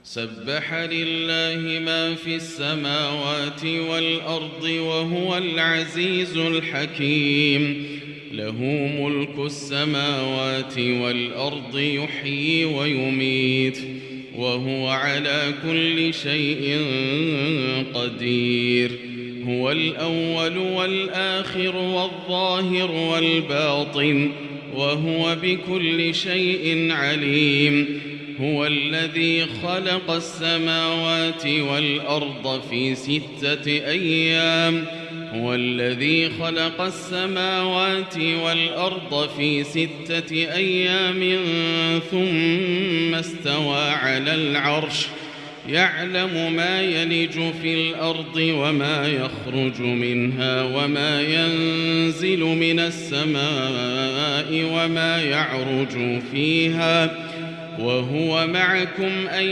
سبح لله ما في السماوات والأرض وهو العزيز الحكيم. له ملك السماوات والأرض يحيي ويميت وهو على كل شيء قدير. هو الأول والآخر والظاهر والباطن وهو بكل شيء عليم. هو الذي خلق السماوات والأرض في 6 أيام ثم استوى على العرش يعلم ما يلج في الأرض وما يخرج منها وما ينزل من السماء وما يعرج فيها وهو معكم